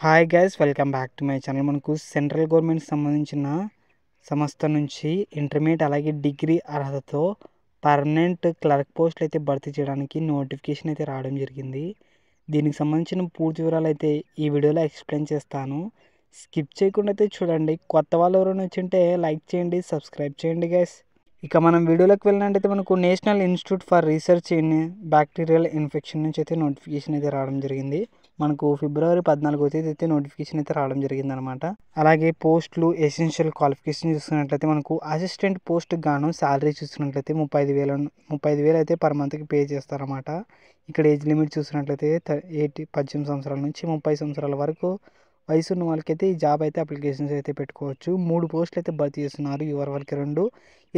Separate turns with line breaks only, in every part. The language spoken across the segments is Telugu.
Hi guys, welcome back to my channel. మనకు సెంట్రల్ గవర్నమెంట్ సంబంధించిన సంస్థ నుంచి ఇంటర్మీడియట్ అలాగే డిగ్రీ అర్హతతో పర్మనెంట్ క్లర్క్ పోస్టులు అయితే భర్తీ చేయడానికి నోటిఫికేషన్ అయితే రావడం జరిగింది. దీనికి సంబంధించిన పూర్తి వివరాలు అయితే ఈ వీడియోలో ఎక్స్ప్లెయిన్ చేస్తాను. స్కిప్ చేయకుండా అయితే చూడండి. కొత్త వాళ్ళు ఎవరైనా వచ్చింటే లైక్ చేయండి, సబ్స్క్రైబ్ చేయండి గైస్. ఇక మనం వీడియోలోకి వెళ్ళినట్టయితే మనకు national institute for research in bacterial infection నుంచి అయితే నోటిఫికేషన్ అయితే రావడం జరిగింది. మనకు ఫిబ్రవరి 14వ తేదీ అయితే నోటిఫికేషన్ అయితే రావడం జరిగింది అనమాట. అలాగే పోస్టులు ఎసెన్షియల్ క్వాలిఫికేషన్ చూసుకున్నట్లయితే మనకు అసిస్టెంట్ పోస్ట్కి గాను శాలరీ చూసుకున్నట్లయితే 35,000 అయితే పర్ మంత్కి పే చేస్తారన్నమాట. ఇక్కడ ఏజ్ లిమిట్ చూసినట్లయితే 18 సంవత్సరాల నుంచి 30 సంవత్సరాల వరకు వయసు ఉన్న వాళ్ళకైతే ఈ జాబ్ అయితే అప్లికేషన్స్ అయితే పెట్టుకోవచ్చు. 3 పోస్టులు అయితే భర్తీ చేస్తున్నారు. యువర్ వాళ్ళకి 2,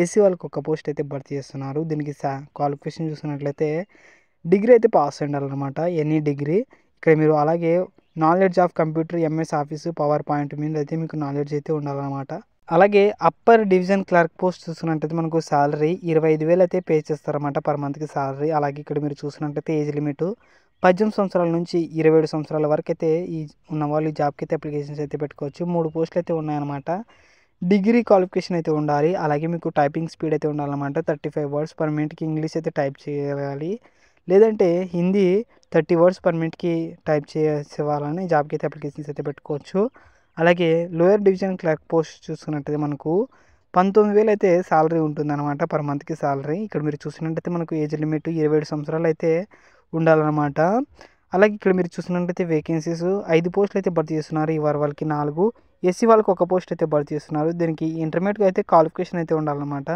ఎస్సీ వాళ్ళకి 1 పోస్ట్ అయితే భర్తీ చేస్తున్నారు. దీనికి క్వాలిఫికేషన్ చూసినట్లయితే డిగ్రీ అయితే పాస్ ఉండాలన్నమాట, ఎనీ డిగ్రీ. ఇక్కడ మీరు అలాగే knowledge of computer, MS office, power point మీద అయితే మీకు నాలెడ్జ్ అయితే ఉండాలన్నమాట. అలాగే అప్పర్ డివిజన్ క్లర్క్ పోస్ట్ చూసినట్టయితే మనకు శాలరీ 25,000 అయితే పే చేస్తారన్నమాట పర్ మంత్కి శాలరీ. అలాగే ఇక్కడ మీరు చూసినట్టయితే ఏజ్ లిమిట్ 18 సంవత్సరాల నుంచి 27 సంవత్సరాల వరకు అయితే ఈ ఉన్న వాళ్ళు ఈ జాబ్కి అయితే అప్లికేషన్స్ అయితే పెట్టుకోవచ్చు. 3 పోస్టులు అయితే ఉన్నాయన్నమాట. డిగ్రీ క్వాలిఫికేషన్ అయితే ఉండాలి. అలాగే మీకు టైపింగ్ స్పీడ్ అయితే ఉండాలన్నమాట. 35 వర్డ్స్ పర్ మినిట్కి ఇంగ్లీష్ అయితే టైప్ చేయాలి, లేదంటే హిందీ 30 వర్డ్స్ పర్ మినిట్కి టైప్ చేసే వాళ్ళని జాబ్కి అయితే అప్లికేషన్స్ అయితే పెట్టుకోవచ్చు. అలాగే లోయర్ డివిజన్ క్లర్క్ పోస్ట్ చూసుకున్నట్టయితే మనకు 19,000 అయితే శాలరీ ఉంటుందన్నమాట పర్ మంత్కి శాలరీ. ఇక్కడ మీరు చూసినట్టయితే మనకు ఏజ్ లిమిట్ 27 సంవత్సరాలు అయితే ఉండాలన్నమాట. అలాగే ఇక్కడ మీరు చూసినట్టయితే వేకెన్సీస్ 5 పోస్టులు అయితే భర్తీ చేస్తున్నారు. యువర్ వాళ్ళకి 4, ఎస్సీ వాళ్ళకి 1 పోస్ట్ అయితే భర్తీ చేస్తున్నారు. దీనికి ఇంటర్మీడియట్గా అయితే క్వాలిఫికేషన్ అయితే ఉండాలన్నమాట.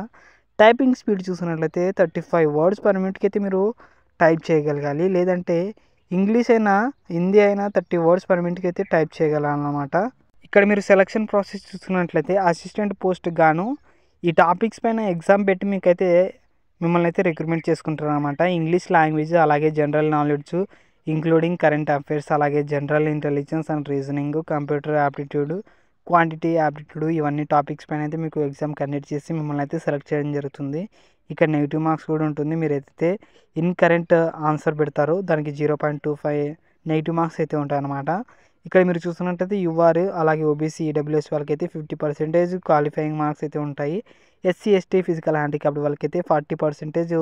టైపింగ్ స్పీడ్ చూసినట్లయితే 35 వర్డ్స్ పర్ మినిట్కి అయితే మీరు టైప్ చేయగలగాలి, లేదంటే ఇంగ్లీష్ అయినా హిందీ అయినా 30 వర్డ్స్ పర్ మినిట్కి అయితే టైప్ చేయగలనమాట. ఇక్కడ మీరు సెలక్షన్ ప్రాసెస్ చూసుకున్నట్లయితే అసిస్టెంట్ పోస్ట్కి గాను ఈ టాపిక్స్ పైన ఎగ్జామ్ పెట్టి మీకైతే మిమ్మల్ని అయితే రిక్రూట్మెంట్ చేసుకుంటారు అనమాట. ఇంగ్లీష్ లాంగ్వేజ్, అలాగే general knowledge including current affairs, అలాగే general intelligence and reasoning, computer aptitude, quantity aptitude, ఇవన్నీ టాపిక్స్ పైన అయితే మీకు ఎగ్జామ్ కండక్ట్ చేసి మిమ్మల్ని అయితే సెలెక్ట్ చేయడం జరుగుతుంది. ఇక్కడ నెగిటివ్ మార్క్స్ కూడా ఉంటుంది. మీరు అయితే ఇన్కరెంట్ ఆన్సర్ పెడతారు, దానికి 0.25 నెగిటివ్ మార్క్స్ అయితే ఉంటాయన్నమాట. ఇక్కడ మీరు చూస్తున్నట్టయితే యూఆర్ అలాగే ఓబీసీ ఈడబ్ల్యూఎస్ వాళ్ళకైతే 50% క్వాలిఫైయింగ్ మార్క్స్ అయితే ఉంటాయి. ఎస్సీ ఎస్టీ ఫిజికల్ హ్యాండిక్యాప్డ్ వాళ్ళకైతే 40%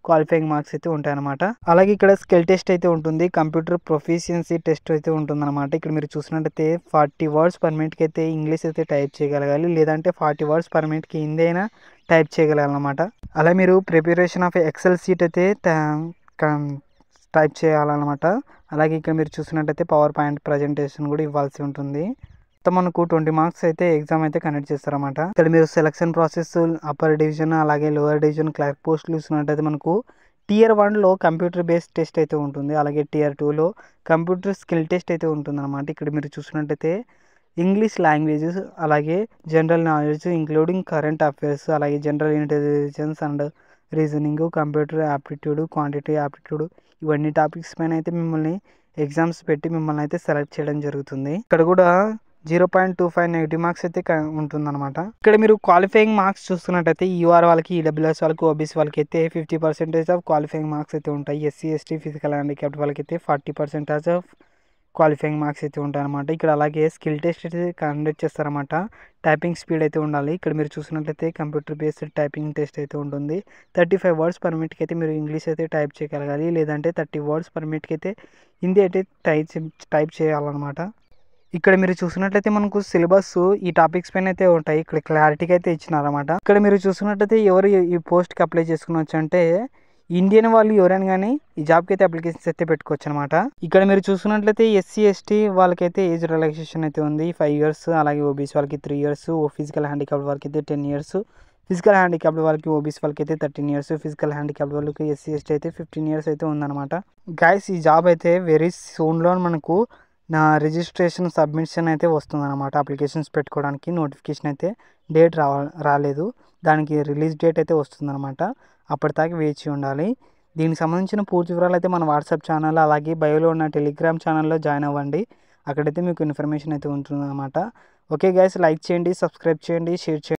క్వాలిఫైయింగ్ మార్క్స్ అయితే ఉంటాయన్నమాట. అలాగే ఇక్కడ స్కిల్ టెస్ట్ అయితే ఉంటుంది, కంప్యూటర్ ప్రొఫిషియన్సీ టెస్ట్ అయితే ఉంటుందన్నమాట. ఇక్కడ మీరు చూసినట్టయితే 40 వర్డ్స్ పర్ మినిట్కి అయితే ఇంగ్లీష్ అయితే టైప్ చేయగలగాలి, లేదంటే 40 వర్డ్స్ పర్ మినిట్కి హిందీ అయినా టైప్ చేయగలగాలన్నమాట. అలా మీరు ప్రిపరేషన్ ఆఫ్ ఎక్సెల్ సీట్ అయితే టైప్ చేయాలన్నమాట. అలాగే ఇక్కడ మీరు చూసినట్టయితే పవర్ పాయింట్ ప్రజెంటేషన్ కూడా ఇవ్వాల్సి ఉంటుంది. మొత్తం మనకు 20 మార్క్స్ అయితే ఎగ్జామ్ అయితే కండక్ట్ చేస్తారన్నమాట. ఇక్కడ మీరు సెలక్షన్ ప్రాసెస్ అప్పర్ డివిజన్ అలాగే లోవర్ డివిజన్ క్లర్క్ పోస్టులు చూసినట్టయితే మనకు Tier 1లో కంప్యూటర్ బేస్డ్ టెస్ట్ అయితే ఉంటుంది. అలాగే Tier 2లో కంప్యూటర్ స్కిల్ టెస్ట్ అయితే ఉంటుందన్నమాట. ఇక్కడ మీరు చూసినట్టయితే ఇంగ్లీష్ లాంగ్వేజెస్, అలాగే general knowledge including current affairs, అలాగే general intelligence and reasoning, computer aptitude, quantity aptitude, ఇవన్నీ టాపిక్స్ పైన అయితే మిమ్మల్ని ఎగ్జామ్స్ పెట్టి మిమ్మల్ని అయితే సెలెక్ట్ చేయడం జరుగుతుంది. ఇక్కడ కూడా 0.25 నెగిటివ్ మార్క్స్ అయితే ఉంటుందన్నమాట. ఇక్కడ మీరు క్వాలిఫైయింగ్ మార్క్స్ చూస్తున్నట్టయితే యూఆర్ వాళ్ళకి, ఈడబ్ల్యూఎస్ వాళ్ళకి, ఓబీసీ వాళ్ళకి అయితే 50% ఆఫ్ క్వాలిఫైయింగ్ మార్క్స్ అయితే ఉంటాయి. ఎస్సీ ఎస్టీ ఫిజికల్ హ్యాండిక్యాప్డ్ వాళ్ళకి అయితే 40% ఆఫ్ క్వాలిఫైయింగ్ మార్క్స్ అయితే ఉంటాయి అనమాట. ఇక్కడ అలాగే స్కిల్ టెస్ట్ అయితే కండక్ట్ చేస్తారన్నమాట. టైపింగ్ స్పీడ్ అయితే ఉండాలి. ఇక్కడ మీరు చూసినట్లయితే కంప్యూటర్ బేస్డ్ టైపింగ్ టెస్ట్ అయితే ఉంటుంది. 35 వర్డ్స్ పర్ మినిట్కి అయితే మీరు ఇంగ్లీష్ అయితే టైప్ చేయగలగాలి, లేదంటే 30 వర్డ్స్ పర్ మినిట్కి అయితే హిందీ అయితే టైప్ చేయాలన్నమాట. ఇక్కడ మీరు చూసినట్లయితే మనకు సిలబస్ ఈ టాపిక్స్ పైన అయితే ఉంటాయి. ఇక్కడ క్లారిటీగా అయితే ఇచ్చినారన్నమాట. ఇక్కడ మీరు చూసినట్లయితే ఎవరు ఈ పోస్ట్కి అప్లై చేసుకోవచ్చు అంటే ఇండియన్ వాళ్ళు ఎవరైనా కానీ ఈ జాబ్కి అయితే అప్లికేషన్స్ అయితే పెట్టుకోవచ్చు అనమాట. ఇక్కడ మీరు చూసుకున్నట్లయితే ఎస్సీ ఎస్టీ వాళ్ళకైతే ఏజ్ రిలాక్సేషన్ అయితే ఉంది, 5 years. అలాగే ఓబీసీ వాళ్ళకి 3 years, ఫిజికల్ హ్యాండిక్యాప్డ్ వాళ్ళకి అయితే 10 years, ఫిజికల్ హ్యాండిక్యాప్డ్ వాళ్ళకి ఓబీసీ వాళ్ళకి అయితే 13 years, ఫిజికల్ హ్యాండిక్యాప్డ్ వాళ్ళకి ఎస్సీ ఎస్టీ అయితే 15 years అయితే ఉందన్నమాట. గైస్, ఈ జాబ్ అయితే వెరీ సూన్లో మనకు నా రిజిస్ట్రేషన్ సబ్మిషన్ అయితే వస్తుందన్నమాట. అప్లికేషన్స్ పెట్టుకోవడానికి నోటిఫికేషన్ అయితే డేట్ రాలేదు, దానికి రిలీజ్ డేట్ అయితే వస్తుందన్నమాట. అప్పటిదాకా వేచి ఉండాలి. దీనికి సంబంధించిన పూర్తి వివరాలు అయితే మన వాట్సాప్ ఛానల్ అలాగే బయోలో ఉన్న టెలిగ్రామ్ ఛానల్లో జాయిన్ అవ్వండి. అక్కడైతే మీకు ఇన్ఫర్మేషన్ అయితే ఉంటుందన్నమాట. ఓకే గైస్, లైక్ చేయండి, సబ్స్క్రైబ్ చేయండి, షేర్ చేయండి.